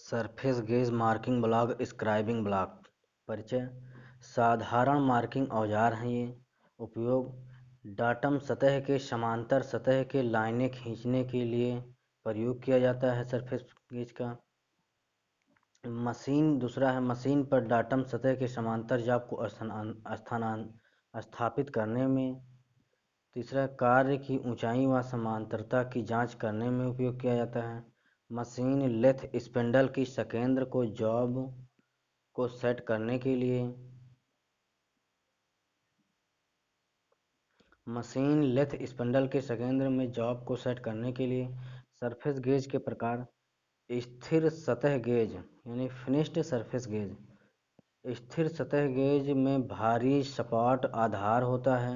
Surface gauge marking block scribing block. परिचय। साधारण marking औजार हैं ये। उपयोग। डाटम सतह के समांतर सतह के लाइनें खींचने के लिए प्रयोग किया जाता है सरफेस गेज का। दूसरा है मशीन पर डाटम सतह के समांतर जाप को स्थापित करने में। तीसरा, कार्य की ऊंचाई व समांतरता की जांच करने में उपयोग किया जाता है। मशीन लेथ स्पिंडल की सकेंद्र को जॉब को सेट करने के लिए। मशीन लेथ स्पिंडल के सकेंद्र में जॉब को सेट करने के लिए। सरफेस गेज के प्रकार। स्थिर सतह गेज यानी फिनिश्ड सरफेस गेज। स्थिर सतह गेज में भारी सपाट आधार होता है।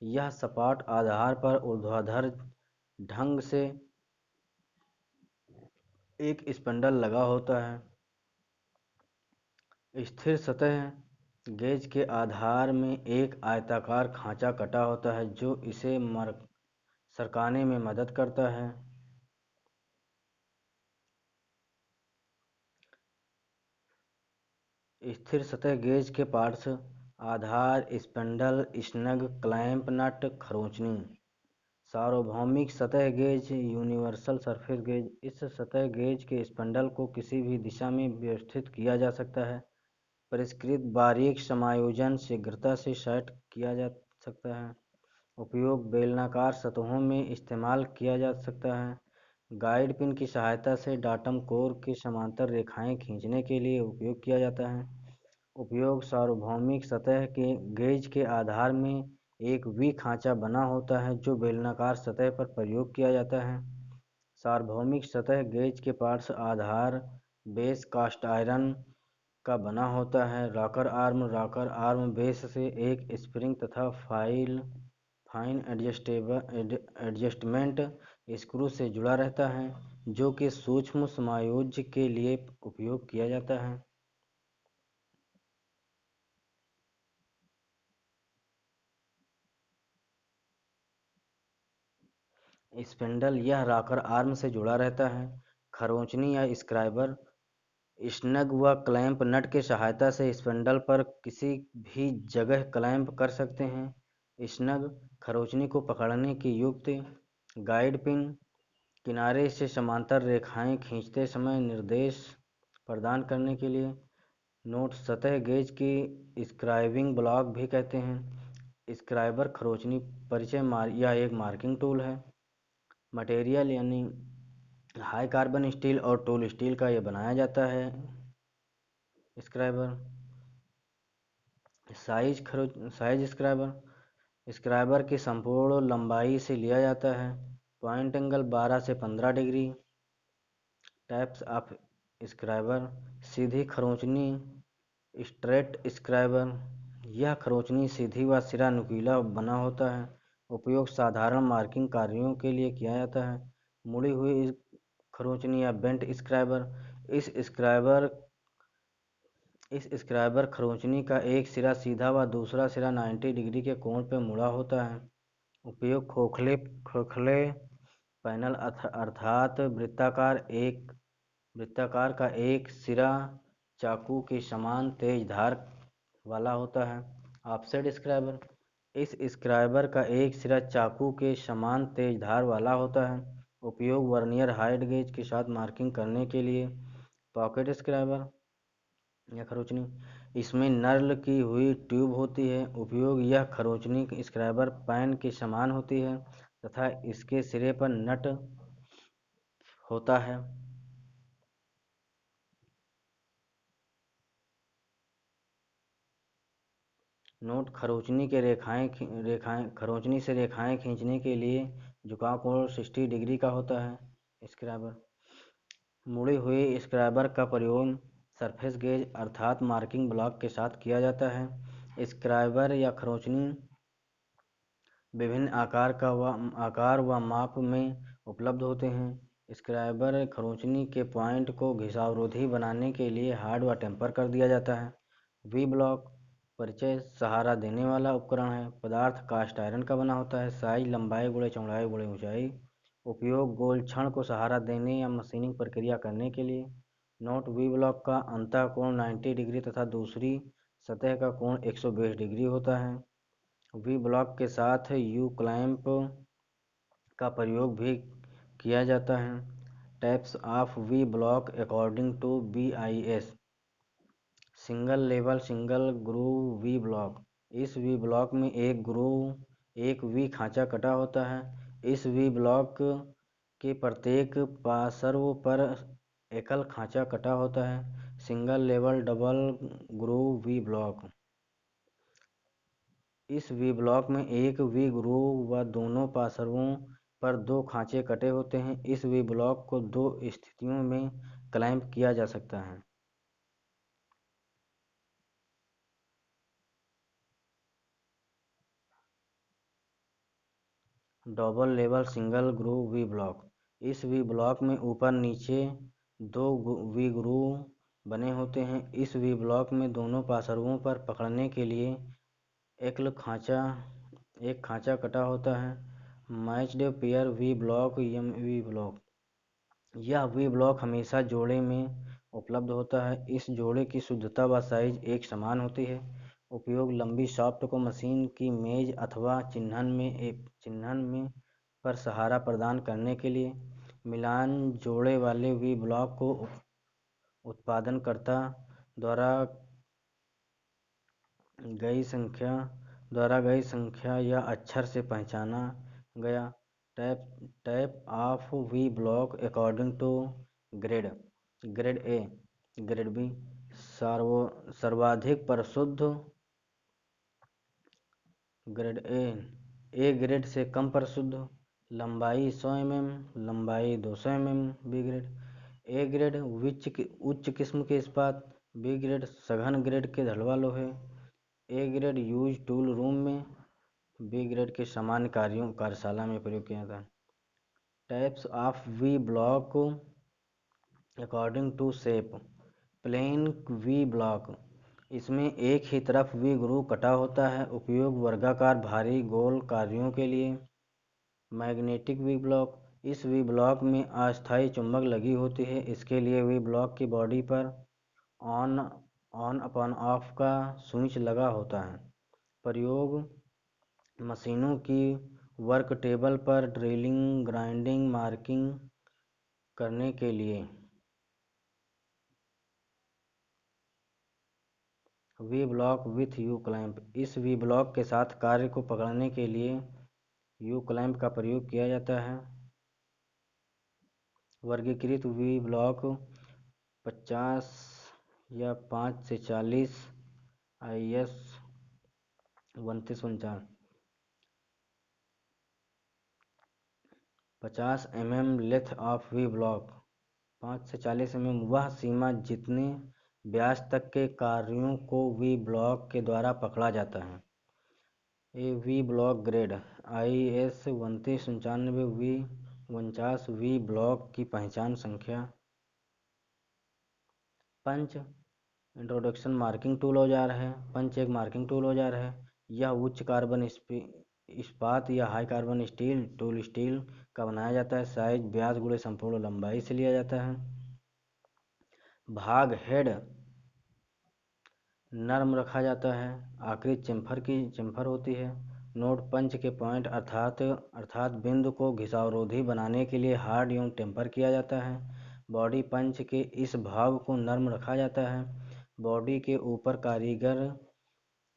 यह सपाट आधार पर ऊर्ध्वाधर ढंग से एक स्पिंडल लगा होता है। स्थिर सतह गेज के आधार में एक आयताकार खांचा कटा होता है जो इसे सरकाने में मदद करता है। स्थिर सतह गेज के पार्ट्स। आधार, स्पिंडल, स्नग, क्लैंप नट, खरोंचनी। सार्वभौमिक सतह गेज यूनिवर्सल सरफेस गेज। इस सतह गेज के स्पिंडल को किसी भी दिशा में व्यवस्थित किया जा सकता है। परिष्कृत बारीक समायोजन शीघ्रता से सेट किया जा सकता है। उपयोग बेलनाकार सतहों में इस्तेमाल किया जा सकता है। गाइड पिन की सहायता से डाटम कोर के समांतर रेखाएं खींचने के लिए उपयोग किया जाता है। उपयोग सार्वभौमिक सतह के गेज के आधार में एक वी खांचा बना होता है जो बेलनाकार सतह पर प्रयोग किया जाता है। सार्वभौमिक सतह गेज के पार्श्व आधार बेस कास्ट आयरन का बना होता है। रॉकर आर्म बेस से एक स्प्रिंग तथा फाइन एडजस्टमेंट स्क्रू से जुड़ा रहता है जो कि सूक्ष्म समायोज्य के लिए उपयोग किया जाता है। स्पिंडल यह रॉकर आर्म से जुड़ा रहता है। खरोंचनी या स्क्राइबर स्नग व क्लैंप नट की सहायता से स्पिंडल पर किसी भी जगह क्लैंप कर सकते हैं। स्नग खरोंचनी को पकड़ने की युक्ति। गाइड पिन किनारे से समांतर रेखाएं खींचते समय निर्देश प्रदान करने के लिए। नोट सतह गेज की स्क्राइबिंग ब्लॉक भी कहते हैं। स्क्राइबर खरोंचनी परिचय यह एक मार्किंग टूल है। मटेरियल यानी हाई कार्बन स्टील और टूल स्टील का यह बनाया जाता है। स्क्राइबर साइज स्क्राइबर की संपूर्ण लंबाई से लिया जाता है। पॉइंट एंगल 12 से 15 डिग्री। Types of scriber. सीधी खरोंचनी स्ट्रेट स्क्राइबर। यह खरोंचनी सीधी व सिरा नुकीला बना होता है। उपयोग साधारण मार्किंग कार्यों के लिए किया जाता है। मुड़ी हुई खरोंचनी या बेंट स्क्राइबर। इस स्क्राइबर खरोंचनी का एक सिरा सीधा व दूसरा सिरा 90 डिग्री के कोण पर मुड़ा होता है। उपयोग खोखले पैनल अर्थात वृत्ताकार का एक सिरा चाकू के समान तेज धार वाला होता है। Offset scriber. इस स्क्राइबर का एक सिरा चाकू के समान तेज धार वाला होता है। उपयोग वर्नियर हाइट गेज के साथ मार्किंग करने के लिए। पॉकेट स्क्राइबर या खरोंचनी। इसमें नर्ल की हुई ट्यूब होती है। उपयोग यह खरोंचनी स्क्राइबर पैन के समान होती है तथा इसके सिरे पर नट होता है। नोट खरोंचनी से रेखाएं खींचने के लिए झुकाव कोण 60 डिग्री का होता है। स्क्राइबर मुड़ी हुई स्क्राइबर का प्रयोग सरफेस गेज अर्थात मार्किंग ब्लॉक के साथ किया जाता है। स्क्राइबर या खरोंचनी विभिन्न आकार व माप में उपलब्ध होते हैं। स्क्राइबर खरोंचनी के पॉइंट को घिसावरोधी बनाने के लिए हार्ड व टेम्पर कर दिया जाता है। वी ब्लॉक परिचय सहारा देने वाला उपकरण है। पदार्थ कास्ट आयरन का बना होता है। साइज लंबाई गुणे चौड़ाई गुणे ऊंचाई। उपयोग गोल छड़ को सहारा देने या मशीनिंग प्रक्रिया करने के लिए। नोट वी ब्लॉक का अंतः कोण 90 डिग्री तथा दूसरी सतह का कोण 120 डिग्री होता है। वी ब्लॉक के साथ यू क्लैंप का प्रयोग भी किया जाता है। Types of V block according to BIS। Single level single groove V block. इस वी ब्लॉक में एक वी खांचा कटा होता है। इस वी ब्लॉक के प्रत्येक पार्श्व पर एकल खांचा कटा होता है। Single level double groove V block. इस वी ब्लॉक में एक वी ग्रूव व दोनों पार्श्वों पर दो खांचे कटे होते हैं। इस वी ब्लॉक को दो स्थितियों में क्लैंप किया जा सकता है। Double level single groove V block. इस वी ब्लॉक में ऊपर नीचे दो वी ग्रूव बने होते हैं। इस वी ब्लॉक में दोनों पार्श्वों पर पकड़ने के लिए एक खांचा कटा होता है। Matched pair V block V block. यह वी ब्लॉक हमेशा जोड़े में उपलब्ध होता है। इस जोड़े की शुद्धता व साइज एक समान होती है। उपयोग लंबी शाफ्ट को मशीन की मेज अथवा चिन्हन में पर सहारा प्रदान करने के लिए। मिलान जोड़े वाले वी ब्लॉक को उत्पादनकर्ता द्वारा गई संख्या या अक्षर से पहचाना गया। Type of V block according to grade. Grade A, grade B. सर्वाधिक परिशुद्ध ग्रेड ए ग्रेड से कम परिशुद्ध। लंबाई 100 mm, लंबाई 200 mm। B grade. A grade उच्च किस्म के इस्पात। बी ग्रेड सघन ग्रेड के ढलवा लोहे। A grade use tool room में। बी ग्रेड के सामान्य कार्यशाला में प्रयोग किया जाता है। Types of V block according to shape. Plane V block. इसमें एक ही तरफ वी ग्रूव कटा होता है। उपयोग वर्गाकार भारी गोल कार्यों के लिए। Magnetic we block. इस वी ब्लॉक में अस्थायी चुंबक लगी होती है। इसके लिए वी ब्लॉक की बॉडी पर ऑन अपॉन ऑफ का स्विच लगा होता है। प्रयोग मशीनों की वर्क टेबल पर ड्रिलिंग, ग्राइंडिंग, मार्किंग करने के लिए। V block with you clamp. इस वी ब्लॉक के साथ कार्य को पकड़ने के लिए यू क्लैंप का प्रयोग किया जाता है। वर्गीकृत वी ब्लॉक 50 या 5 से 40 IS 2949। 50 mm length of V block. 5 से 40 mm वह सीमा जितने व्यास तक के कार्यों को वी ब्लॉक के द्वारा पकड़ा जाता है। A V block grade IS 2995 V 49 V block की पहचान संख्या। पंच इंट्रोडक्शन मार्किंग टूल औजार है। पंच एक मार्किंग टूल औजार है। यह उच्च कार्बन इस्पात या हाई कार्बन टूल स्टील का बनाया जाता है। साइज व्यास गुणे संपूर्ण लंबाई से लिया जाता है। भाग हेड नरम रखा जाता है। आकृति चेम्फर होती है। नोट पंच के पॉइंट अर्थात बिंदु को घिसावरोधी बनाने के लिए हार्ड एवं टेम्पर किया जाता है। बॉडी पंच के इस भाग को नरम रखा जाता है। बॉडी के ऊपर कारीगर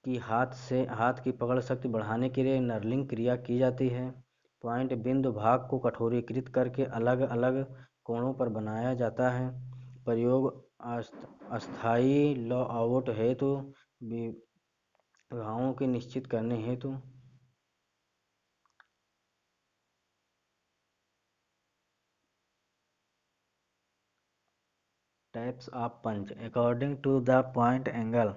की हाथ की पकड़ शक्ति बढ़ाने के लिए नर्लिंग क्रिया की जाती है। पॉइंट बिंदु भाग को कठोरीकृत करके अलग अलग कोणों पर बनाया जाता है। प्रयोग अस्थायी लॉआउट हेतु विभागों के निश्चित करने हेतु। Types of punch according to the point angle.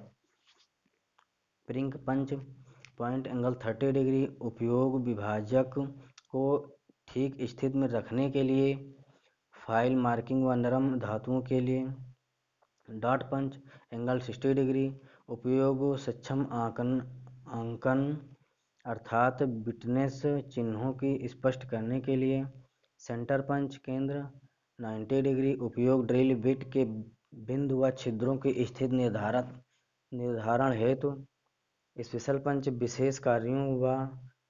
Prick punch point angle 30 degree. उपयोग विभाजक को ठीक स्थिति में रखने के लिए। फाइल मार्किंग व नरम धातुओं के लिए। डॉट पंच एंगल 60 डिग्री। उपयोग सक्षम अंकन अर्थात बिटनेस चिन्हों की स्पष्ट करने के लिए। सेंटर पंच केंद्र 90 डिग्री। उपयोग ड्रिल बिट के बिंदु व छिद्रों की स्थिति निर्धारण हेतु स्पेशल पंच विशेष कार्यों व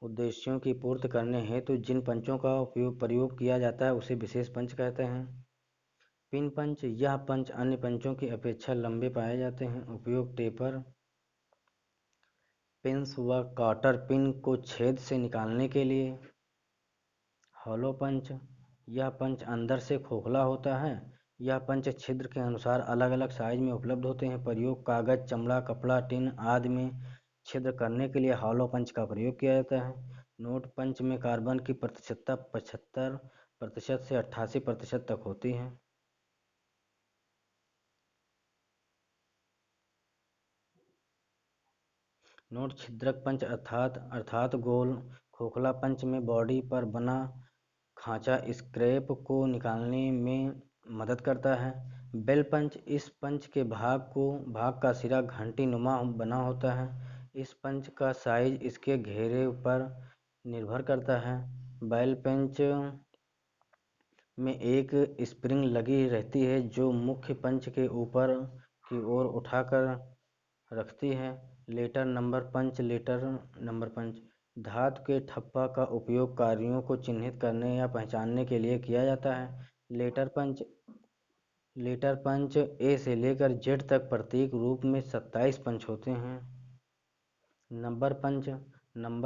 उद्देश्यों की पूर्ति करने हेतु जिन पंचों का प्रयोग किया जाता है उसे विशेष पंच कहते हैं। पिन पंच, यह पंच अन्य पंचों की अपेक्षा लंबे पाए जाते हैं। उपयोग टेपर पिन्स व कॉटर पिन को छेद से निकालने के लिए। हॉलो पंच, यह पंच अंदर से खोखला होता है। यह पंच छिद्र के अनुसार अलग अलग साइज में उपलब्ध होते हैं। प्रयोग कागज, चमड़ा, कपड़ा, टिन आदि में छिद्र करने के लिए हॉलो पंच का प्रयोग किया जाता है। नोट पंच में कार्बन की प्रतिशतता 75% से 88% तक होती है। नोट छिद्रक पंच अर्थात गोल खोखला पंच में बॉडी पर बना खांचा स्क्रैप को निकालने में मदद करता है। बेल पंच, इस पंच के भाग का सिरा घंटी नुमा बना होता है। इस पंच का साइज इसके घेरे पर निर्भर करता है। बेल पंच में एक स्प्रिंग लगी रहती है जो मुख्य पंच के ऊपर की ओर उठाकर रखती है। लेटर नंबर पंच धातु के ठप्पा का उपयोग कार्यों को चिन्हित करने या पहचानने के लिए किया जाता है। लेटर पंच ए से लेकर जेड तक प्रत्येक रूप में 27 पंच होते हैं। नंबर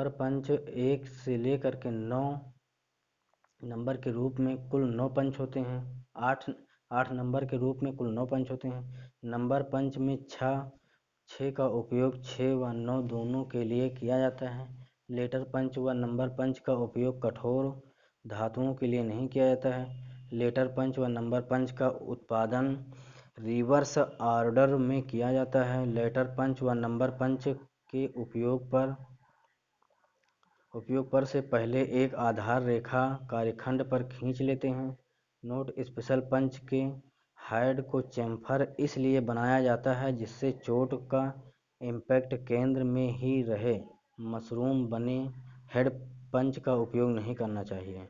पंच 1 से लेकर के 9 नंबर के रूप में कुल 9 पंच होते हैं। 8 नंबर के रूप में कुल 9 पंच होते हैं। नंबर पंच में 6 का उपयोग 6 व 9 दोनों के लिए किया जाता है। लेटर पंच व नंबर पंच का उपयोग कठोर धातुओं के लिए नहीं किया जाता है। लेटर पंच व नंबर पंच का उत्पादन रिवर्स ऑर्डर में किया जाता है। लेटर पंच व नंबर पंच के उपयोग पर से पहले एक आधार रेखा कार्यखंड पर खींच लेते हैं। नोट स्पेशल पंच के हेड को चेम्फर इसलिए बनाया जाता है जिससे चोट का इम्पैक्ट केंद्र में ही रहे। मशरूम बने हेड पंच का उपयोग नहीं करना चाहिए।